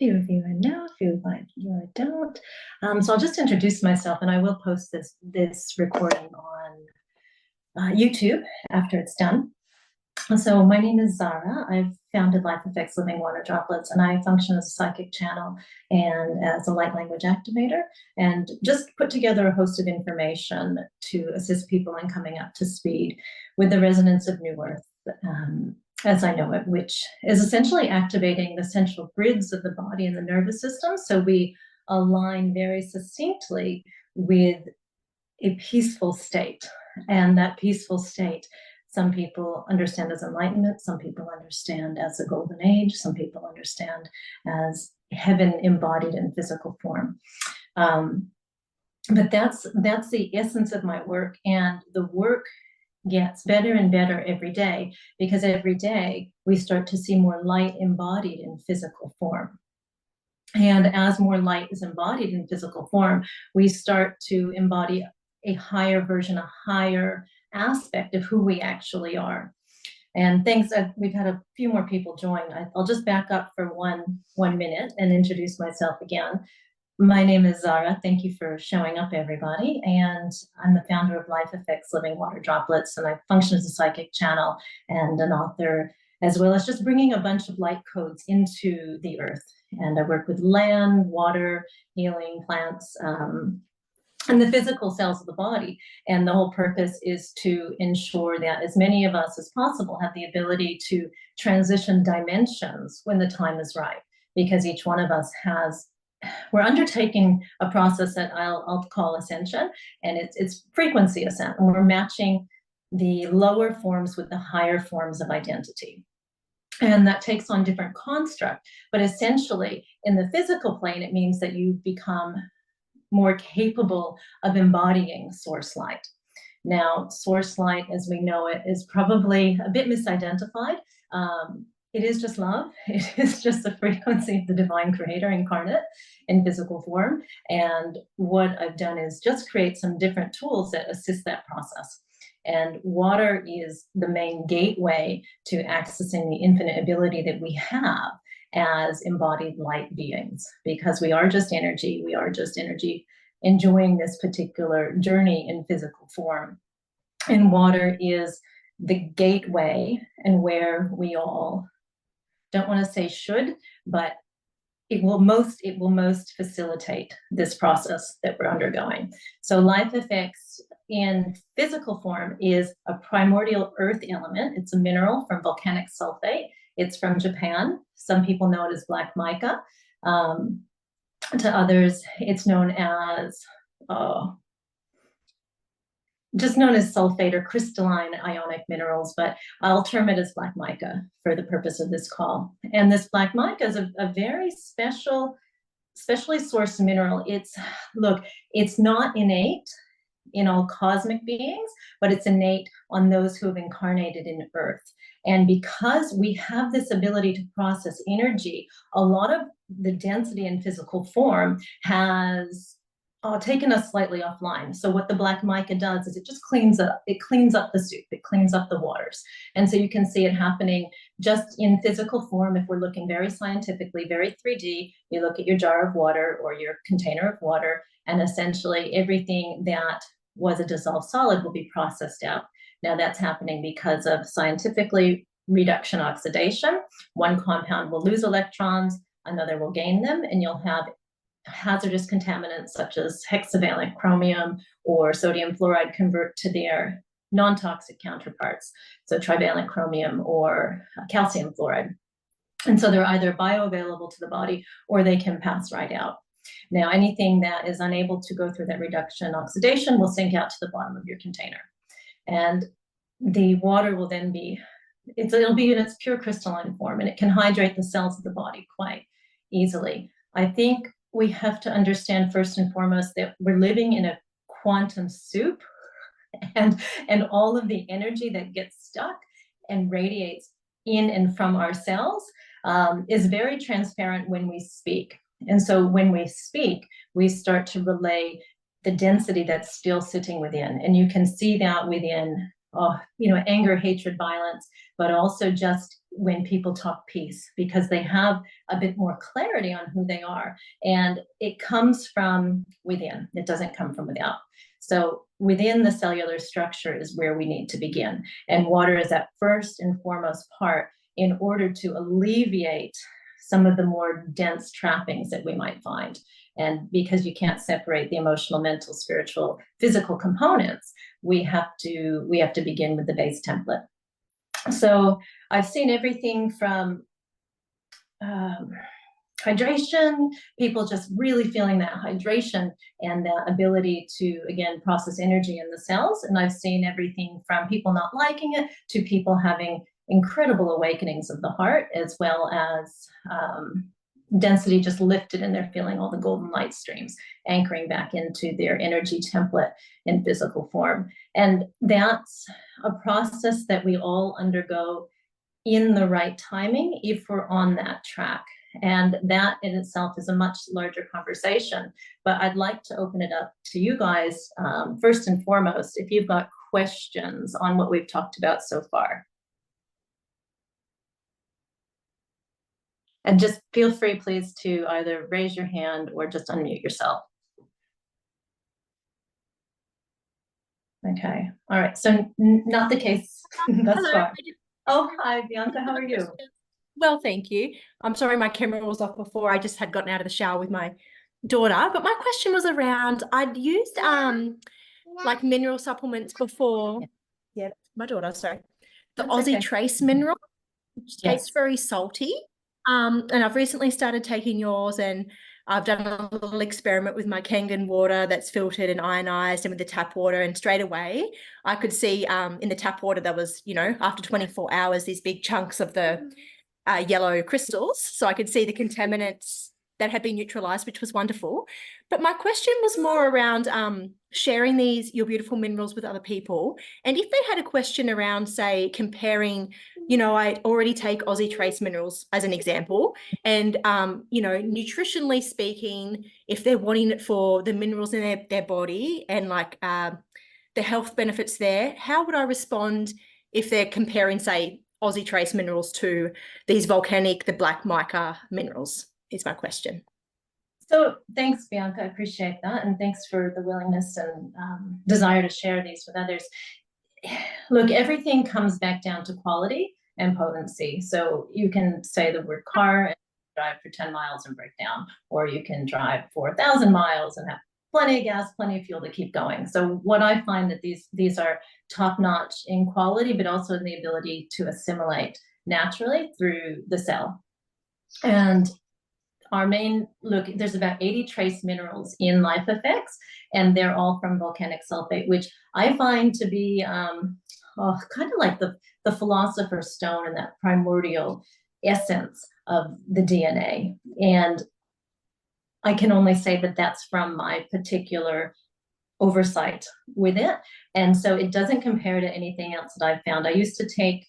few of you I know, a few of you I don't. So I'll just introduce myself, and I will post this recording on YouTube after it's done. So my name is Zhara. I've founded LifeFX Living Water Droplets, and I function as a psychic channel and as a light language activator, and just put together a host of information to assist people in coming up to speed with the resonance of New Earth, as I know it, which is essentially activating the central grids of the body and the nervous system. So we align very succinctly with a peaceful state. And that peaceful state, some people understand as enlightenment, some people understand as a golden age, some people understand as heaven embodied in physical form. But that's the essence of my work, and the work gets better and better every day, because every day we start to see more light embodied in physical form. And as more light is embodied in physical form, we start to embody a higher version, a higher aspect of who we actually are. And we've had a few more people join. I'll just back up for one minute and introduce myself again. My name is Zhara. Thank you for showing up, everybody. And I'm the founder of LifeFX Living Water Droplets, and I function as a psychic channel and an author, as well as just bringing a bunch of light codes into the earth. And I work with land, water, healing, plants, and the physical cells of the body. And the whole purpose is to ensure that as many of us as possible have the ability to transition dimensions when the time is right, because each one of us we're undertaking a process that I'll call ascension, and it's frequency ascent, and we're matching the lower forms with the higher forms of identity. And that takes on different construct, but essentially in the physical plane, it means that you become more capable of embodying source light. Now, source light, as we know it, is probably a bit misidentified. It is just love. It is just the frequency of the divine creator incarnate in physical form. And what I've done is just create some different tools that assist that process. And water is the main gateway to accessing the infinite ability that we have as embodied light beings, because we are just energy. We are just energy enjoying this particular journey in physical form. And water is the gateway, and where we all, don't want to say should, but it will most facilitate this process that we're undergoing. So LifeFX in physical form is a primordial earth element. It's a mineral from volcanic sulfate. It's from Japan. Some people know it as black mica. To others, it's known as just known as sulfate or crystalline ionic minerals, but I'll term it as black mica for the purpose of this call. And this black mica is a very specially sourced mineral. It's not innate in all cosmic beings, but it's innate on those who have incarnated in Earth. And because we have this ability to process energy, a lot of the density in physical form has taken us slightly offline. So what the black mica does is it just cleans up the soup, it cleans up the waters. And so you can see it happening just in physical form. If we're looking very scientifically, very 3D, you look at your jar of water or your container of water, and essentially everything that was a dissolved solid will be processed out. Now that's happening because of scientifically reduction oxidation. One compound will lose electrons, another will gain them, and you'll have hazardous contaminants such as hexavalent chromium or sodium fluoride convert to their non-toxic counterparts, so trivalent chromium or calcium fluoride. And so they're either bioavailable to the body or they can pass right out. Now, anything that is unable to go through that reduction oxidation will sink out to the bottom of your container. And the water will then it'll be in its pure crystalline form, and it can hydrate the cells of the body quite easily. I think we have to understand first and foremost that we're living in a quantum soup, and all of the energy that gets stuck and radiates in and from our cells is very transparent when we speak. And so when we speak, we start to relay the density that's still sitting within. And you can see that within, anger, hatred, violence, but also just when people talk peace, because they have a bit more clarity on who they are. And it comes from within, it doesn't come from without. So within the cellular structure is where we need to begin. And water is that first and foremost part in order to alleviate some of the more dense trappings that we might find. And because you can't separate the emotional, mental, spiritual, physical components, we have to begin with the base template. So I've seen everything from hydration, people just really feeling that hydration and the ability to, again, process energy in the cells. And I've seen everything from people not liking it to people having incredible awakenings of the heart, as well as density just lifted, and they're feeling all the golden light streams anchoring back into their energy template in physical form. And that's a process that we all undergo in the right timing if we're on that track. And that in itself is a much larger conversation. But I'd like to open it up to you guys, first and foremost, if you've got questions on what we've talked about so far. And just feel free, please, to either raise your hand or just unmute yourself. Okay. All right. So not the case thus far. Oh, hi, Bianca. How are you? Well, thank you. I'm sorry my camera was off before. I just had gotten out of the shower with my daughter. But my question was around, I'd used like mineral supplements before. Yeah, my daughter, sorry. The That's Aussie okay. Trace mineral, which Yes. tastes very salty. And I've recently started taking yours, and I've done a little experiment with my Kangen water that's filtered and ionized and with the tap water. And straight away, I could see in the tap water, there was, you know, after 24 hours, these big chunks of the yellow crystals. So I could see the contaminants that had been neutralized, which was wonderful. But my question was more around sharing your beautiful minerals with other people. And if they had a question around, say, comparing, you know, I already take Aussie Trace minerals as an example, and, you know, nutritionally speaking, if they're wanting it for the minerals in their body and like the health benefits there, how would I respond if they're comparing, say, Aussie Trace minerals to these volcanic, the black mica minerals, is my question. So thanks, Bianca. I appreciate that. And thanks for the willingness and desire to share these with others. Look, everything comes back down to quality and potency. So you can say the word car and drive for 10 miles and break down, or you can drive 4,000 miles and have plenty of gas, plenty of fuel to keep going. So what I find that these are top-notch in quality, but also in the ability to assimilate naturally through the cell. And our main, look, there's about 80 trace minerals in LifeFX, and they're all from volcanic sulfate, which I find to be kind of like the philosopher's stone and that primordial essence of the DNA. And I can only say that that's from my particular oversight with it. And so it doesn't compare to anything else that I've found. I used to take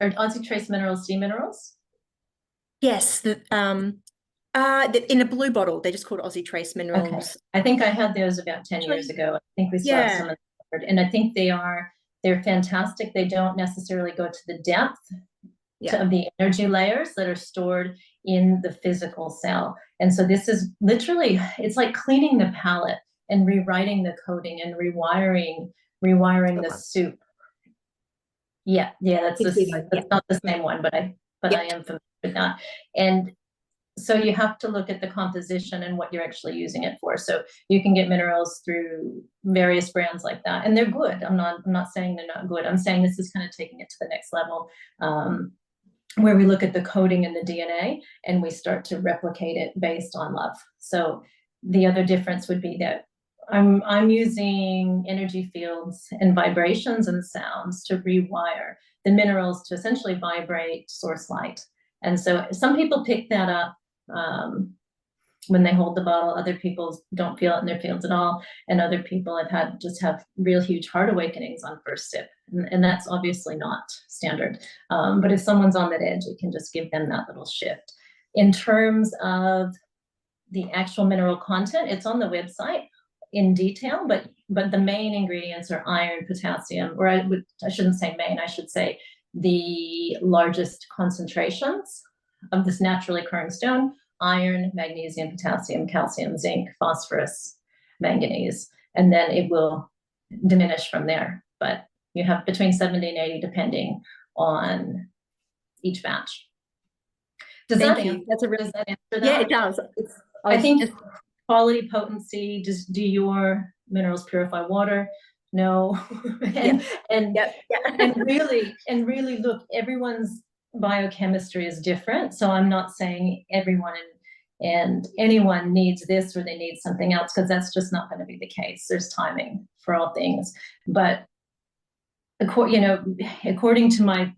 Aussie Trace minerals, sea minerals. Yes, in a blue bottle. They're just called Aussie Trace minerals. Okay. I think I had those about 10 years ago. I think we still have some of them, and I think they're fantastic. They don't necessarily go to the depth of the energy layers that are stored in the physical cell. And so this is literally, it's like cleaning the palette and rewriting the coding and rewiring the soup. Yeah, that's not the same one, but I am familiar with that. And so you have to look at the composition and what you're actually using it for. So you can get minerals through various brands like that, and they're good. I'm not saying they're not good. I'm saying this is kind of taking it to the next level, where we look at the coding in the DNA and we start to replicate it based on love. So the other difference would be that I'm using energy fields and vibrations and sounds to rewire the minerals to essentially vibrate source light. And so some people pick that up when they hold the bottle. Other people don't feel it in their fields at all. And other people have real huge heart awakenings on first sip. And that's obviously not standard. But if someone's on that edge, it can just give them that little shift. In terms of the actual mineral content, it's on the website in detail, but the main ingredients are iron, potassium, or I shouldn't say main, I should say the largest concentrations of this naturally occurring stone: iron, magnesium, potassium, calcium, zinc, phosphorus, manganese, and then it will diminish from there. But you have between 70 and 80 depending on each batch. Does Thank that you. answer, That's a really, does that answer that? yeah, it does. I think quality, potency, do your minerals purify water? No. and really look, everyone's biochemistry is different. So I'm not saying everyone and anyone needs this or they need something else, because that's just not going to be the case. There's timing for all things. But according to my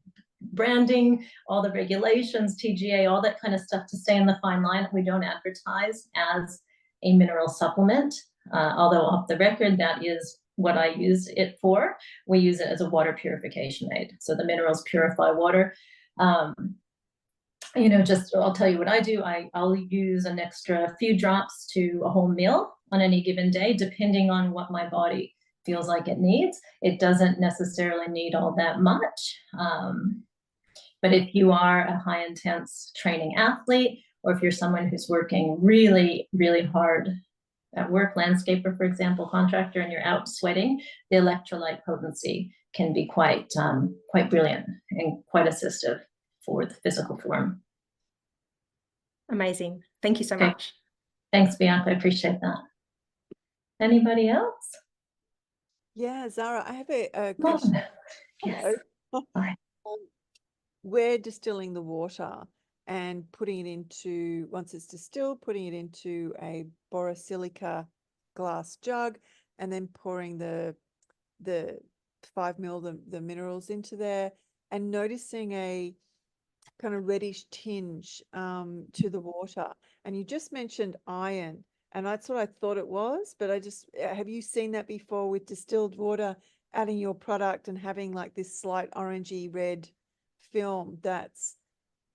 branding, all the regulations, TGA, all that kind of stuff, to stay in the fine line, we don't advertise as a mineral supplement. Although off the record, that is what I use it for. We use it as a water purification aid. So the minerals purify water. I'll tell you what I do. I'll use an extra few drops to a whole meal on any given day, depending on what my body feels like it needs. It doesn't necessarily need all that much. But if you are a high intense training athlete, or if you're someone who's working really, really hard at work, landscaper, for example, contractor, and you're out sweating, the electrolyte potency can be quite brilliant and quite assistive for the physical form. Amazing. Thank you so much. Thanks, Bianca. I appreciate that. Anybody else? Yeah, Zhara, I have a question. Yes. We're distilling the water and putting it into, once it's distilled, putting it into a borosilica glass jug, and then pouring the 5 ml, the minerals into there, and noticing a kind of reddish tinge to the water. And you just mentioned iron, and that's what I thought it was, but have you seen that before with distilled water, adding your product and having like this slight orangey red film that's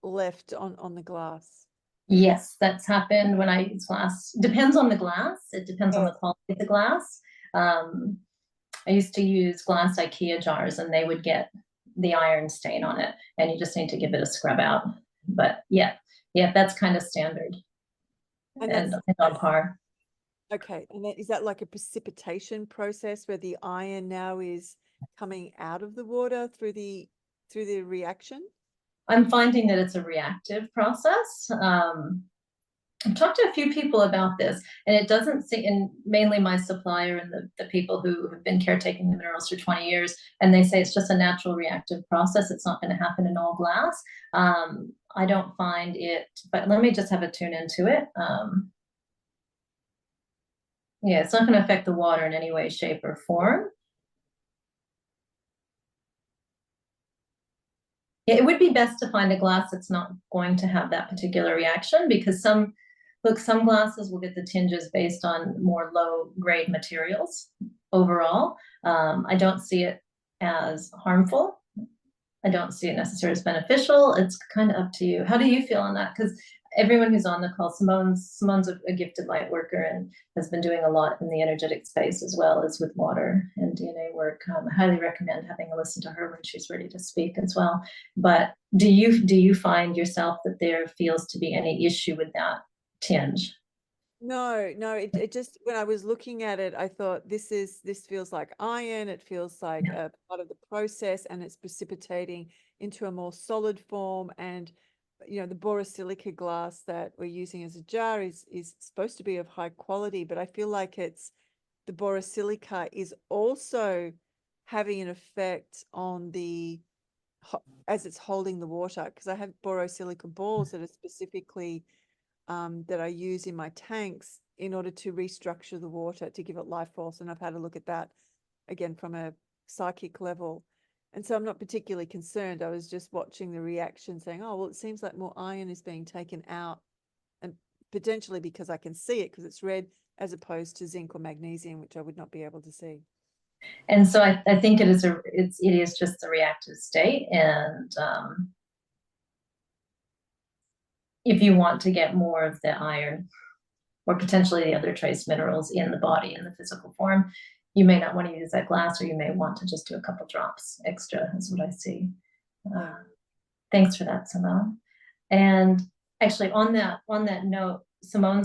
left on the glass? Yes, that's happened when I use glass. Depends on the glass. It depends on the quality of the glass. I used to use glass IKEA jars, and they would get the iron stain on it, and you just need to give it a scrub out. But yeah, that's kind of standard and on par. Okay, and is that like a precipitation process where the iron now is coming out of the water through the reaction? I'm finding that it's a reactive process. I've talked to a few people about this, and it doesn't seem, and mainly my supplier and the people who have been caretaking the minerals for 20 years, and they say it's just a natural reactive process. It's not going to happen in all glass. I don't find it, but let me just have a tune into it. Yeah, it's not going to affect the water in any way, shape, or form. It would be best to find a glass that's not going to have that particular reaction, because some glasses will get the tinges based on more low-grade materials overall. I don't see it as harmful. I don't see it necessarily as beneficial. It's kind of up to you. How do you feel on that? Because everyone who's on the call, Simone's a gifted light worker and has been doing a lot in the energetic space as well as with water and DNA work. I highly recommend having a listen to her when she's ready to speak as well. But do you find yourself that there feels to be any issue with that tinge? No, it just, when I was looking at it, I thought this feels like iron. It feels like a part of the process, and it's precipitating into a more solid form. And the borosilica glass that we're using as a jar is supposed to be of high quality, but I feel like the borosilica is also having an effect on as it's holding the water, because I have borosilica balls that are specifically that I use in my tanks in order to restructure the water to give it life force. And I've had a look at that again from a psychic level. And so I'm not particularly concerned. I was just watching the reaction saying, oh, well, it seems like more iron is being taken out, and potentially because I can see it because it's red, as opposed to zinc or magnesium, which I would not be able to see. And so I think it is just the reactive state. And if you want to get more of the iron or potentially the other trace minerals in the body in the physical form, you may not want to use that glass, or you may want to just do a couple drops extra, is what I see. Yeah. Thanks for that, Simone. And actually, on that note, Simone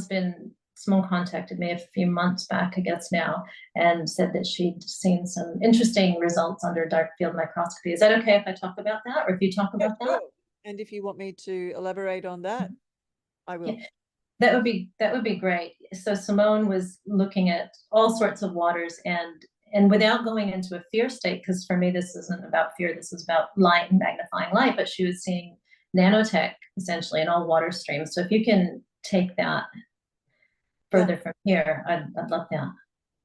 contacted me a few months back, I guess now, and said that she'd seen some interesting results under dark field microscopy. Is that okay if I talk about that, or if you talk about that? Sure. And if you want me to elaborate on that, I will. Yeah. That would be great. So Simone was looking at all sorts of waters, and without going into a fear state, because for me this isn't about fear, this is about light and magnifying light, but she was seeing nanotech essentially in all water streams. So if you can take that further from here, I'd love that.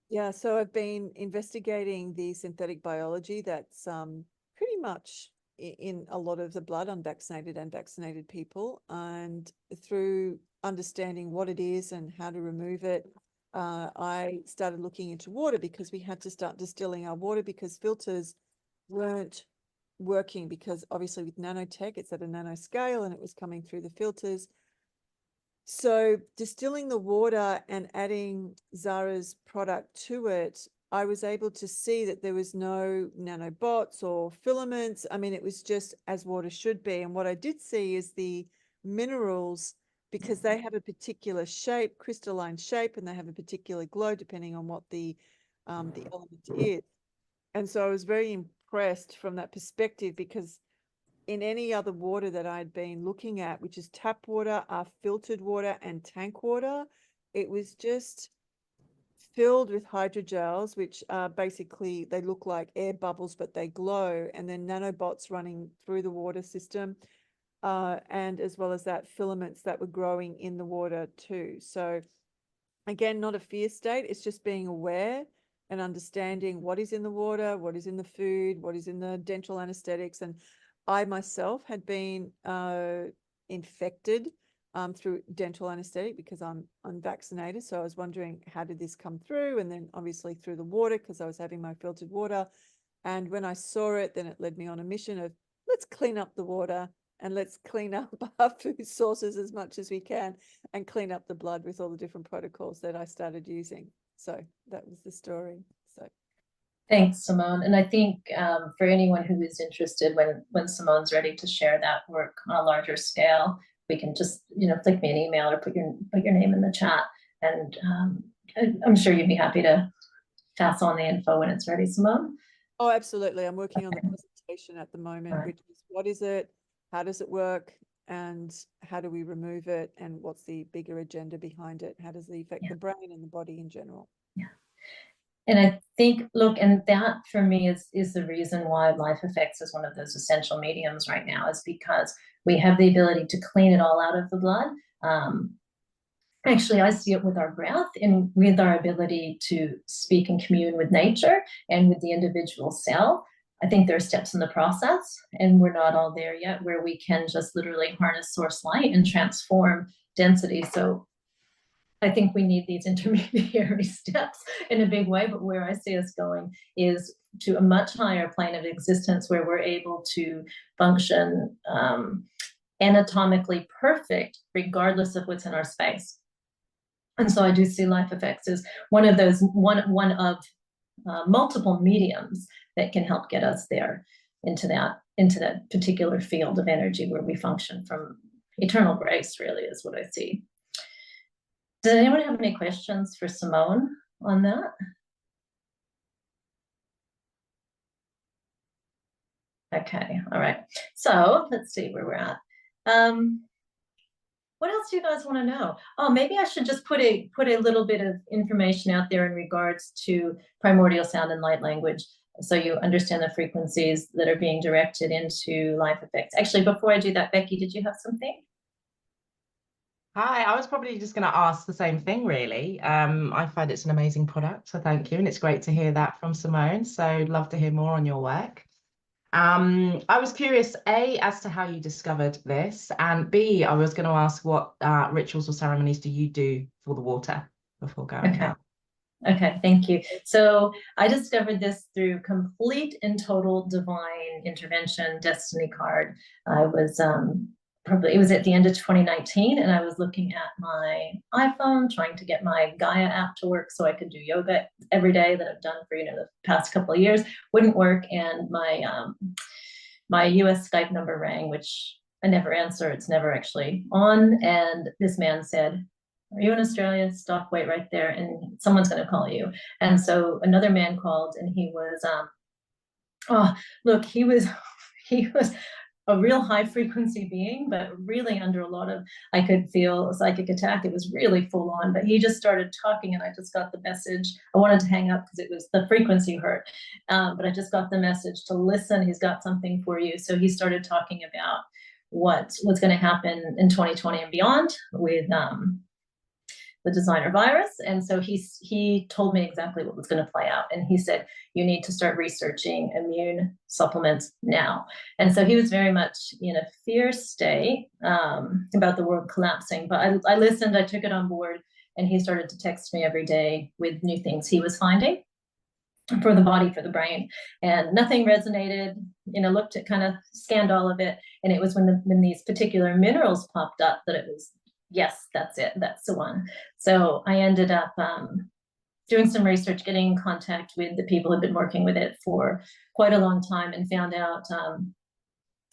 Yeah, so I've been investigating the synthetic biology that's pretty much in a lot of the blood, unvaccinated and vaccinated people, and through understanding what it is and how to remove it, I started looking into water, because we had to start distilling our water because filters weren't working, because obviously with nanotech, it's at a nanoscale and it was coming through the filters. So distilling the water and adding Zhara's product to it, I was able to see that there was no nanobots or filaments. I mean, it was just as water should be. And what I did see is the minerals, because they have a particular shape, crystalline shape, and they have a particular glow depending on what the element is. And so I was very impressed from that perspective, because in any other water that I'd been looking at, which is tap water, filtered water, and tank water, it was just filled with hydrogels, which are basically, they look like air bubbles, but they glow, and then nanobots running through the water system, and as well as that, filaments that were growing in the water too. So again, not a fear state, it's just being aware and understanding what is in the water, what is in the food, what is in the dental anesthetics. And I myself had been infected through dental anesthetic because I'm unvaccinated. So I was wondering, how did this come through? And then obviously through the water, because I was having my filtered water. And when I saw it, then it led me on a mission of, let's clean up the water and let's clean up our food sources as much as we can, and clean up the blood with all the different protocols that I started using. So that was the story. So thanks, Simone. And I think for anyone who is interested, when Simone's ready to share that work on a larger scale, we can just, flick me an email or put your name in the chat, and I'm sure you'd be happy to pass on the info when it's ready, Simone. Oh, absolutely. I'm working on the presentation at the moment, which is, what is it? How does it work? And how do we remove it? And what's the bigger agenda behind it? How does it affect the brain and the body in general? Yeah. And I think, look, and that for me is the reason why LifeFX is one of those essential mediums right now, is because we have the ability to clean it all out of the blood. Actually, I see it with our breath and with our ability to speak and commune with nature and with the individual cell. I think there are steps in the process, and we're not all there yet, where we can just literally harness source light and transform density. So I think we need these intermediary steps in a big way, but where I see us going is to a much higher plane of existence, where we're able to function anatomically perfect, regardless of what's in our space. And so I do see LifeFX as one of those, one of multiple mediums that can help get us there into that particular field of energy where we function from eternal grace, really, is what I see. Does anyone have any questions for Simone on that? Okay, all right. So let's see where we're at. What else do you guys want to know? Oh, maybe I should just put a little bit of information out there in regards to primordial sound and light language, so you understand the frequencies that are being directed into LifeFX. Actually, before I do that, Becky, did you have something? Hi, I was probably just going to ask the same thing, really. I find it's an amazing product, so thank you. And it's great to hear that from Simone. So love to hear more on your work. I was curious, A, as to how you discovered this, and B, I was going to ask what rituals or ceremonies do you do for the water before going out? Okay, thank you. So I discovered this through complete and total divine intervention, destiny card. I was it was at the end of 2019, and I was looking at my iPhone trying to get my Gaia app to work so I could do yoga every day that I've done for the past couple of years. Wouldn't work, and my my US Skype number rang, which I never answer. It's never actually on. And this man said, "Are you in Australia? Stop, wait right there, and someone's going to call you." And so another man called, and he was, oh, look, he was a real high frequency being, but really under a lot of, I could feel a psychic attack. It was really full on, but he just started talking and I just got the message. I wanted to hang up because it was the frequency hurt. But I just got the message to listen. He's got something for you. So he started talking about what's going to happen in 2020 and beyond with the designer virus. And so he told me exactly what was going to play out. And he said, you need to start researching immune supplements now. And so he was very much in a fear state about the world collapsing. But I listened, I took it on board, and he started to text me every day with new things he was finding for the body, for the brain. And nothing resonated, looked at, kind of scanned all of it. And it was when these particular minerals popped up that it was, yes, that's it. That's the one. So I ended up doing some research, getting in contact with the people who've been working with it for quite a long time, and found out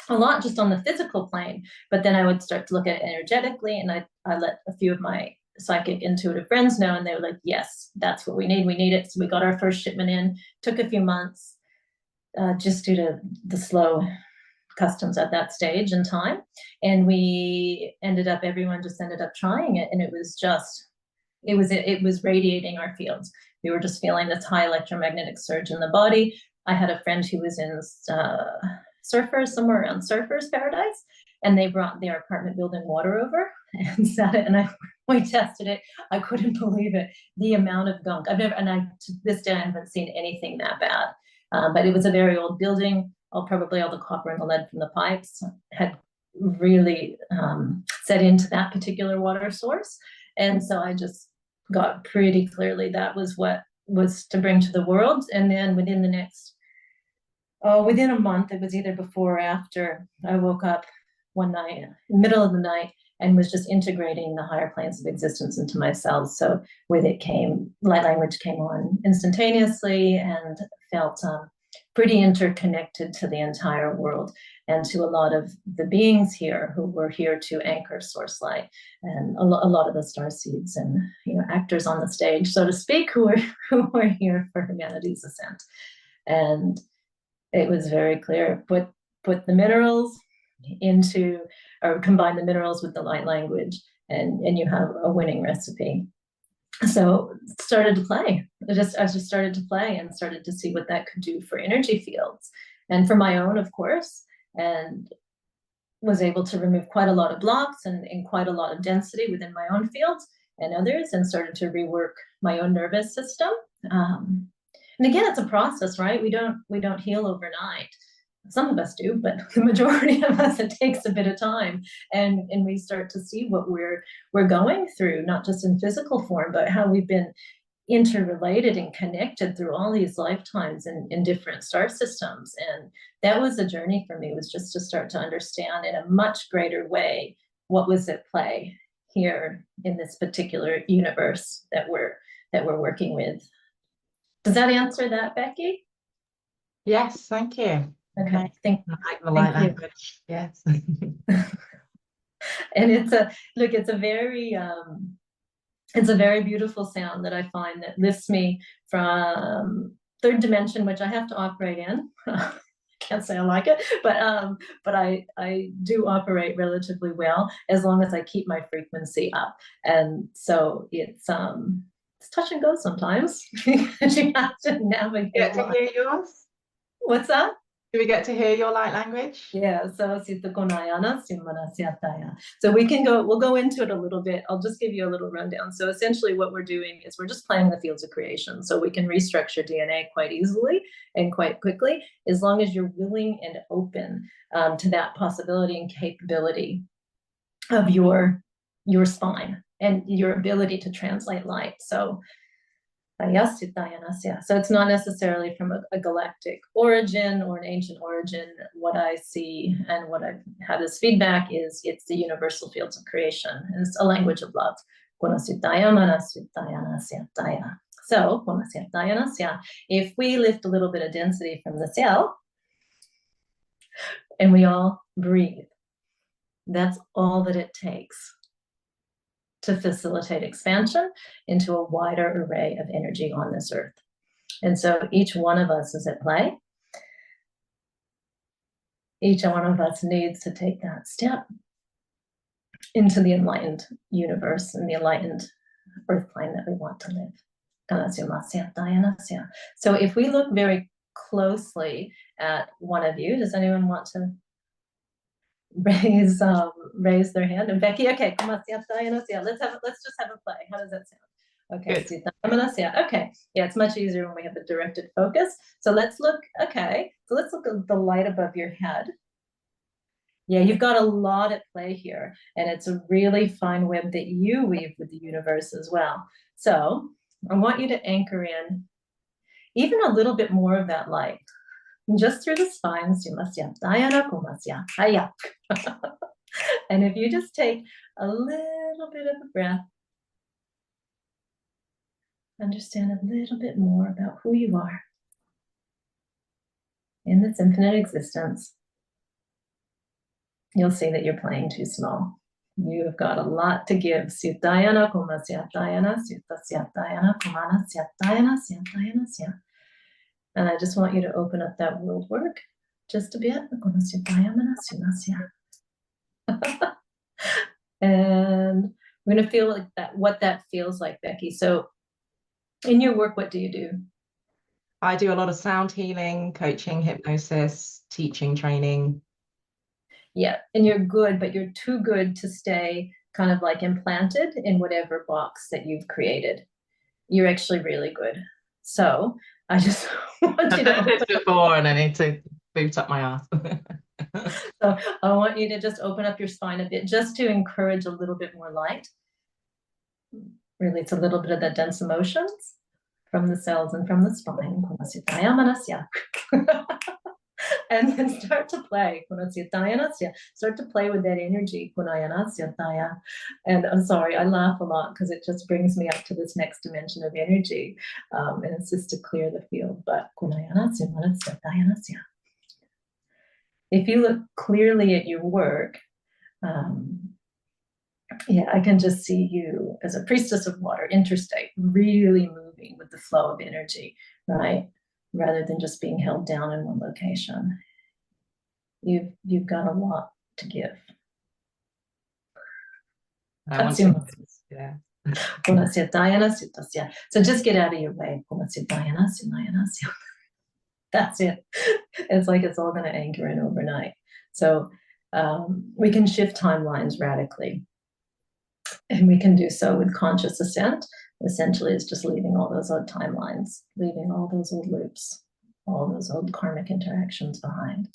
a lot just on the physical plane. But then I would start to look at it energetically, and I let a few of my psychic intuitive friends know, and they were like, yes, that's what we need. We need it. So we got our first shipment in. Took a few months just due to the slow customs at that stage in time, and everyone just ended up trying it, and it was radiating our fields. We were just feeling this high electromagnetic surge in the body. I had a friend who was in Surfers, somewhere around Surfers Paradise, and they brought their apartment building water over and sat it, and we tested it. I couldn't believe it, the amount of gunk. To this day I haven't seen anything that bad. But it was a very old building. Probably all the copper and the lead from the pipes had really set into that particular water source. And so I just got pretty clearly that was what was to bring to the world. And then within a month, it was either before or after, I woke up one night, in the middle of the night, and was just integrating the higher planes of existence into my cells. So with it came, light language came on instantaneously, and felt pretty interconnected to the entire world and to a lot of the beings here who were here to anchor source light, and a lot of the star seeds and actors on the stage, so to speak, who were here for humanity's ascent. And it was very clear, put the minerals into, or combine the minerals with the light language, and you have a winning recipe. So started to play. I just started to play and started to see what that could do for energy fields and for my own, of course, and was able to remove quite a lot of blocks and quite a lot of density within my own fields and others, and started to rework my own nervous system. And again, it's a process, right? We don't heal overnight. Some of us do, but the majority of us, it takes a bit of time, and we start to see what we're going through, not just in physical form, but how we've been interrelated and connected through all these lifetimes in different star systems. And that was a journey for me, was just to start to understand in a much greater way what was at play here in this particular universe that we're working with. Does that answer that, Becky? Yes, thank you. Okay, thank you. I like the light language. Yes. And it's a very beautiful sound that I find that lifts me from third dimension, which I have to operate in. I can't say I like it, but I do operate relatively well as long as I keep my frequency up. And so it's touch and go sometimes. You have to navigate. Get to hear yours? What's that? Do we get to hear your light language? Yeah, so we'll go into it a little bit. I'll just give you a little rundown. So essentially what we're doing is we're just playing the fields of creation. So we can restructure DNA quite easily and quite quickly, as long as you're willing and open to that possibility and capability of your spine and your ability to translate light. So it's not necessarily from a galactic origin or an ancient origin. What I see and what I've had as feedback is it's the universal fields of creation, and it's a language of love. So if we lift a little bit of density from the cell, and we all breathe. That's all that it takes to facilitate expansion into a wider array of energy on this earth. And so each one of us is at play. Each one of us needs to take that step into the enlightened universe and the enlightened earth plane that we want to live. So if we look very closely at one of you, does anyone want to raise their hand? And Becky, okay, let's just have a play. How does that sound? Okay, okay, yeah, it's much easier when we have a directed focus. So let's look, okay, so let's look at the light above your head. Yeah, you've got a lot at play here, and it's a really fine web that you weave with the universe as well. So I want you to anchor in even a little bit more of that light, just through the spines. And if you just take a little bit of a breath, understand a little bit more about who you are in this infinite existence, you'll see that you're playing too small. You have got a lot to give. And I just want you to open up that world work just a bit. And we're going to feel like that, what that feels like, Becky. So in your work, what do you do? I do a lot of sound healing, coaching, hypnosis, teaching, training. Yeah, and you're good, but you're too good to stay kind of like implanted in whatever box that you've created. You're actually really good. So I just want you to... I've done this before and I need to boot up my ass. So I want you to just open up your spine a bit, just to encourage a little bit more light. Really, it's a little bit of that dense emotions from the cells and from the spine. And then start to play. Start to play with that energy. And I'm sorry, I laugh a lot because it just brings me up to this next dimension of energy. And it's just to clear the field. But if you look clearly at your work, yeah, I can just see you as a priestess of water, interstate, really moving with the flow of energy, right? Rather than just being held down in one location. You've got a lot to give. Yeah. So just get out of your way. That's it. It's like it's all going to anchor in overnight. So we can shift timelines radically. And we can do so with conscious ascent. Essentially, it's just leaving all those old timelines, leaving all those old loops, all those old karmic interactions behind.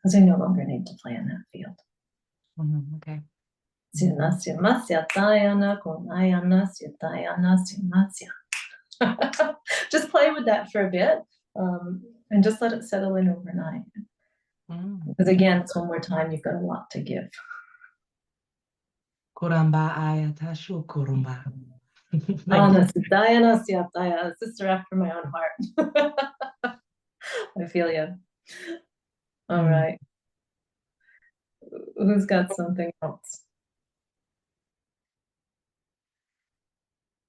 Because we no longer need to play in that field. Okay. Just play with that for a bit, and just let it settle in overnight. Because again, it's one more time, you've got a lot to give. Sister after my own heart. I feel you. All right. Who's got something else?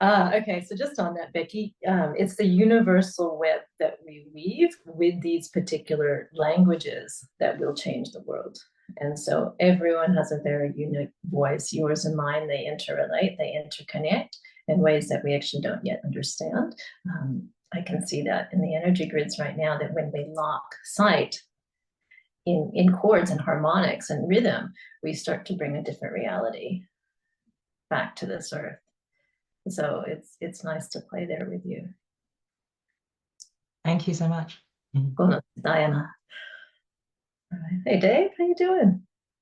Okay, so just on that, Becky, it's the universal web that we weave with these particular languages that will change the world. And so everyone has a very unique voice, yours and mine. They interrelate, they interconnect in ways that we actually don't yet understand. I can see that in the energy grids right now, that when we lock sight in chords and harmonics and rhythm, we start to bring a different reality back to this earth. So it's nice to play there with you. Thank you so much. Diana. All right. Hey Dave, how you doing?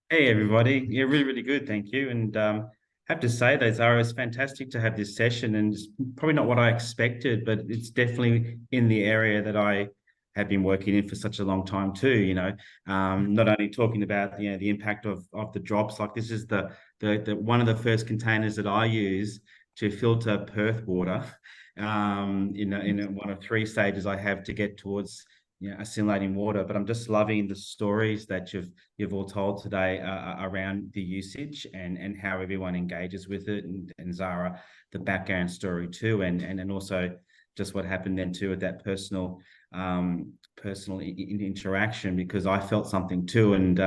Hey everybody. Yeah, really, really good. Thank you. And have to say that Zhara, it's fantastic to have this session, and it's probably not what I expected, but it's definitely in the area that I have been working in for such a long time too, you know. Not only talking about, you know, the impact of the drops, like this is the one of the first containers that I use to filter Perth water, in one of 3 stages I have to get towards assimilating water. But I'm just loving the stories that you've all told today around the usage and how everyone engages with it, and Zhara, the background story too, and also just what happened then too at that personal interaction, because I felt something too, and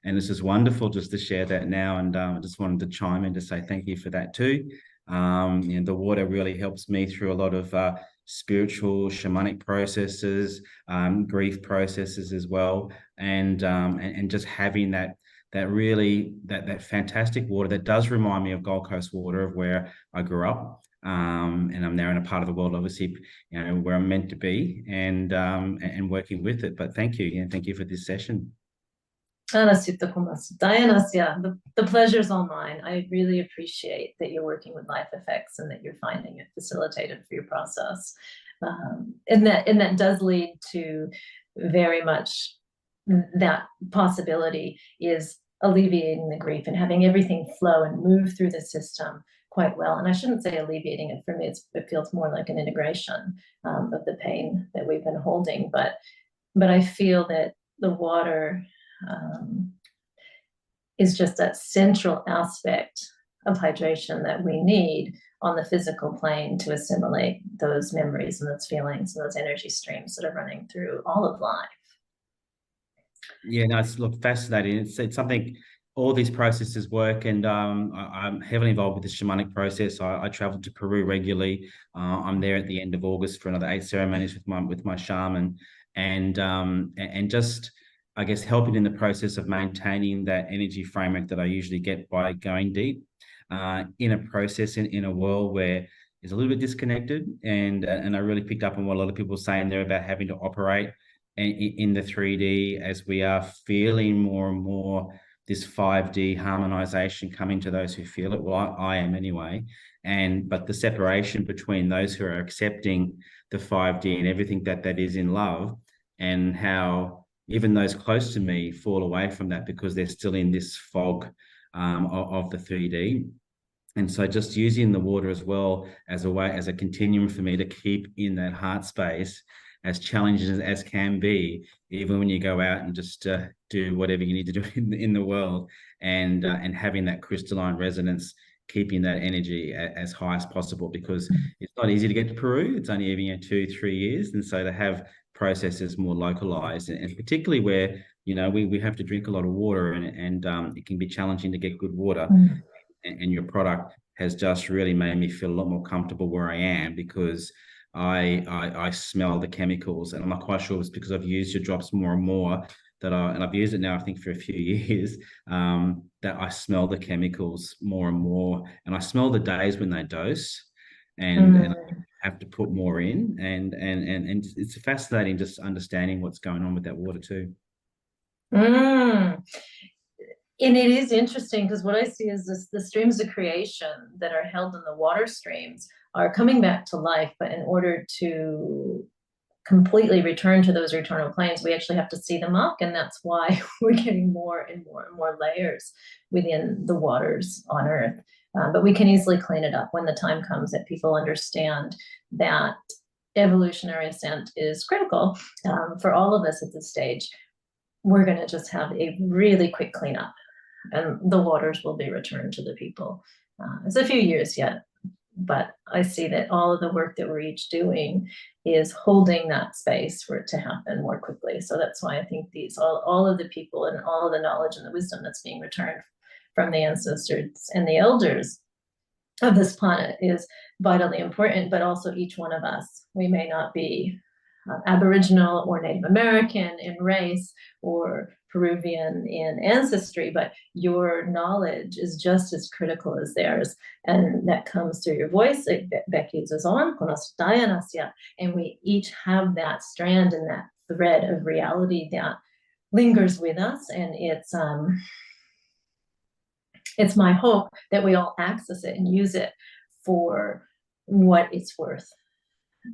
this is wonderful just to share that now. And I just wanted to chime in to say thank you for that too. The water really helps me through a lot of spiritual, shamanic processes, grief processes as well, and just having that fantastic water that does remind me of Gold Coast water, of where I grew up. And I'm now in a part of the world, obviously, where I'm meant to be, and working with it. But thank you, thank you for this session. The pleasure's all mine. I really appreciate that you're working with LifeFX and that you're finding it facilitated for your process. And that does lead to very much that possibility is alleviating the grief and having everything flow and move through the system quite well. And I shouldn't say alleviating it. For me, it feels more like an integration of the pain that we've been holding. But I feel that the water is just that central aspect of hydration that we need on the physical plane to assimilate those memories and those feelings and those energy streams that are running through all of life. Yeah, no, it's fascinating. It's something, all these processes work, and I'm heavily involved with the shamanic process. I travel to Peru regularly. I'm there at the end of August for another 8 ceremonies with my shaman, and just, I guess, helping in the process of maintaining that energy framework that I usually get by going deep in a process in a world where it's a little bit disconnected. And I really picked up on what a lot of people are saying there about having to operate in the 3D, as we are feeling more and more this 5D harmonization coming to those who feel it. Well, I am anyway. But the separation between those who are accepting the 5D and everything that is in love, and how even those close to me fall away from that because they're still in this fog of the 3D. And so just using the water as well as a continuum for me to keep in that heart space, as challenging as can be, even when you go out and just do whatever you need to do in the world, and having that crystalline resonance, keeping that energy as high as possible, because it's not easy to get to Peru. It's only even 2-3 years, and so to have processes more localized, and particularly where we have to drink a lot of water, and it can be challenging to get good water. And your product has just really made me feel a lot more comfortable where I am, because I smell the chemicals, and I'm not quite sure it's because I've used your drops more and more and I've used it now, I think, for a few years, that I smell the chemicals more and more, and I smell the days when they dose, and I have to put more in, and it's fascinating just understanding what's going on with that water too. And it is interesting, because what I see is the streams of creation that are held in the water streams are coming back to life, but in order to completely return to those eternal planes, we actually have to see them up, and that's why we're getting more and more and more layers within the waters on Earth. But we can easily clean it up when the time comes that people understand that evolutionary ascent is critical for all of us at this stage. We're going to just have a really quick cleanup, and the waters will be returned to the people. It's a few years yet, but I see that all of the work that we're each doing is holding that space for it to happen more quickly. So that's why I think all of the people and all of the knowledge and the wisdom that's being returned from the ancestors and the elders of this planet is vitally important. But also each one of us, we may not be Aboriginal or Native American in race or Peruvian in ancestry, but your knowledge is just as critical as theirs, and that comes through your voice. And we each have that strand and that thread of reality that lingers with us, and it's my hope that we all access it and use it for what it's worth,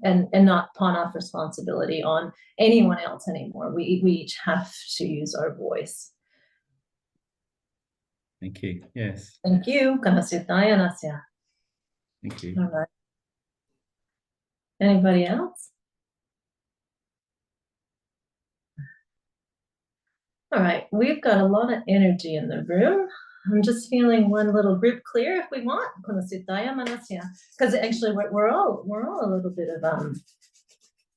and not pawn off responsibility on anyone else anymore. We each have to use our voice. Thank you. Yes. Thank you. Thank you. All right. Anybody else? All right, we've got a lot of energy in the room. I'm just feeling one little group clear if we want. Because actually we're all a little bit of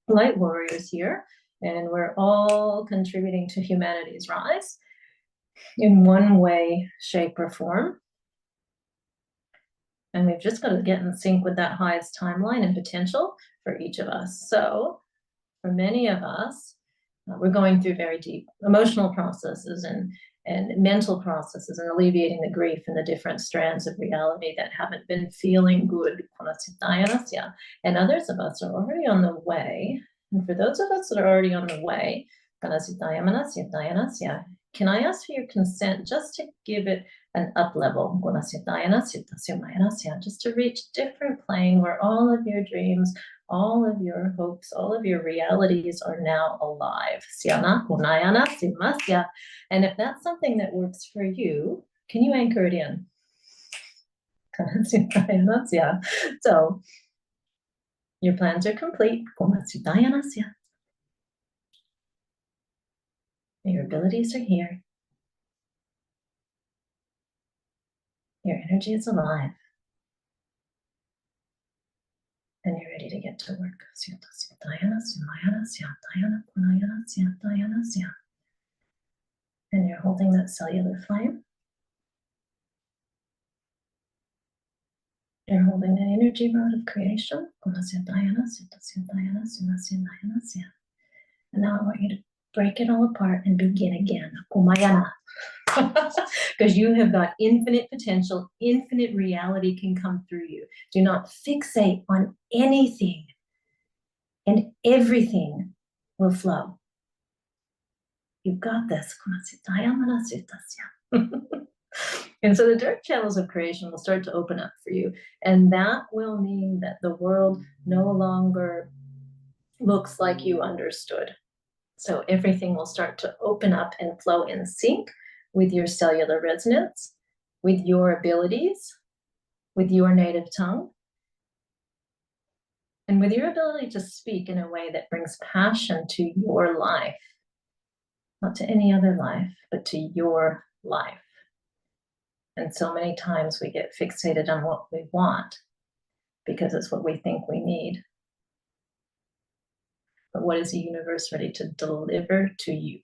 light warriors here, and we're all contributing to humanity's rise in one way, shape, or form. And we've just got to get in sync with that highest timeline and potential for each of us. So for many of us, we're going through very deep emotional processes and mental processes and alleviating the grief and the different strands of reality that haven't been feeling good. And others of us are already on the way. And for those of us that are already on the way, can I ask for your consent just to give it an up level, just to reach a different plane where all of your dreams, all of your hopes, all of your realities are now alive. And if that's something that works for you, can you anchor it in? So your plans are complete. Your abilities are here. Your energy is alive. And you're ready to get to work. And you're holding that cellular flame. You're holding that energy rod of creation. And now I want you to break it all apart and begin again. Because you have got infinite potential, infinite reality can come through you. Do not fixate on anything, and everything will flow. You've got this. And so the dark channels of creation will start to open up for you. And that will mean that the world no longer looks like you understood. So everything will start to open up and flow in sync with your cellular resonance, with your abilities, with your native tongue, and with your ability to speak in a way that brings passion to your life, not to any other life, but to your life. And so many times we get fixated on what we want because it's what we think we need. But what is the universe ready to deliver to you?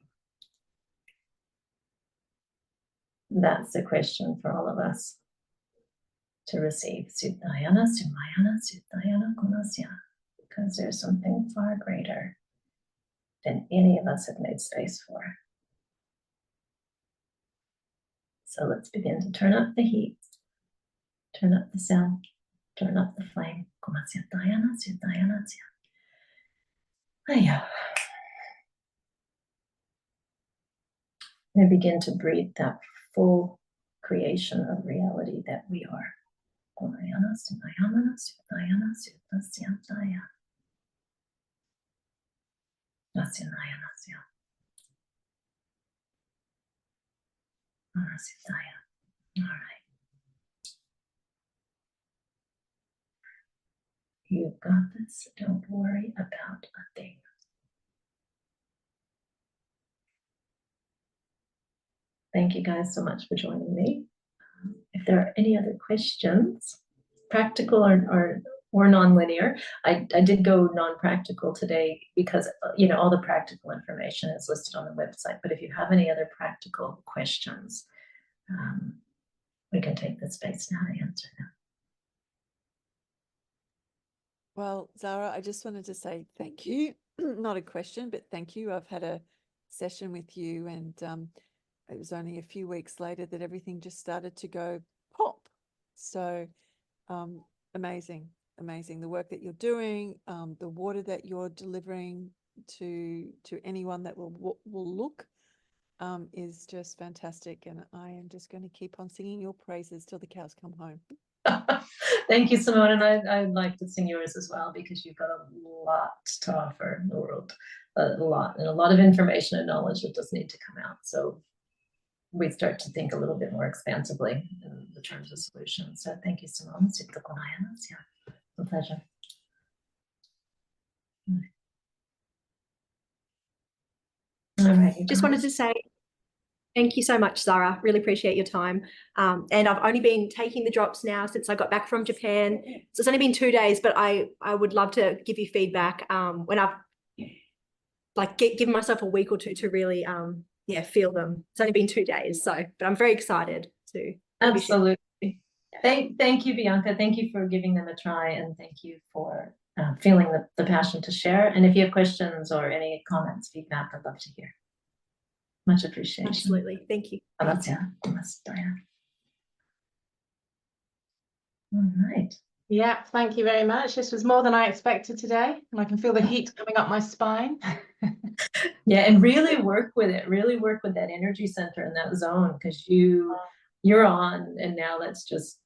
That's the question for all of us to receive. Because there's something far greater than any of us have made space for. So let's begin to turn up the heat, turn up the sound, turn up the flame. And begin to breathe that full creation of reality that we are. All right. You've got this. Don't worry about a thing. Thank you guys so much for joining me. If there are any other questions, practical or non-linear, I did go non-practical today because all the practical information is listed on the website. But if you have any other practical questions, we can take the space now to answer them. Well, Zhara, I just wanted to say thank you. Not a question, but thank you. I've had a session with you, and it was only a few weeks later that everything just started to go pop. So amazing the work that you're doing, the water that you're delivering to anyone that will look is just fantastic. And I am just going to keep on singing your praises till the cows come home. Thank you, Simone. And I'd like to sing yours as well, because you've got a lot to offer the world, a lot of information and knowledge that does need to come out. So we start to think a little bit more expansively in the terms of solutions. So thank you, Simone. It's a pleasure. All right. Just wanted to say Thank you so much, Zhara. Really appreciate your time. And I've only been taking the drops now since I got back from Japan. So it's only been 2 days, but I would love to give you feedback when I've given myself a week or two to really feel them. It's only been 2 days, but I'm very excited to. Absolutely. Thank you, Bianca. Thank you for giving them a try, and thank you for feeling the passion to share. And if you have questions or any comments, feedback, I'd love to hear. Much appreciation. Absolutely. Thank you. Grazie. All right. Yeah, thank you very much. This was more than I expected today, and I can feel the heat coming up my spine. Yeah, and really work with it. Really work with that energy center in that zone, because you're on, and now let's just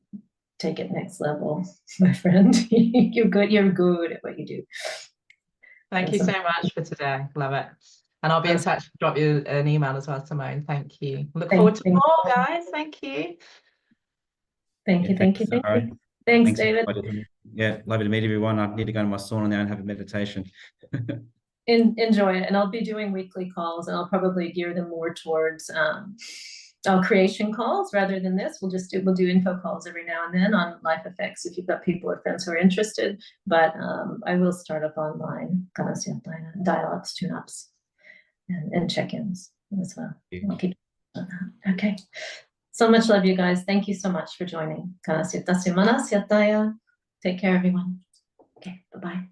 take it next level, my friend. You're good at what you do. Thank you so much for today. Love it. And I'll be in touch, drop you an email as well, Simone. Thank you. Look forward to more, guys. Thank you. Thank you. Thanks, David. Yeah, lovely to meet everyone. I need to go to my sauna now and have a meditation. Enjoy it. And I'll be doing weekly calls, and I'll probably gear them more towards creation calls rather than this. We'll do info calls every now and then on LifeFX if you've got people or friends who are interested. But I will start up online dialogues, tune-ups, and check-ins as well. I'll keep on that. Okay. So much love, you guys. Thank you so much for joining. Take care, everyone. Okay, bye-bye.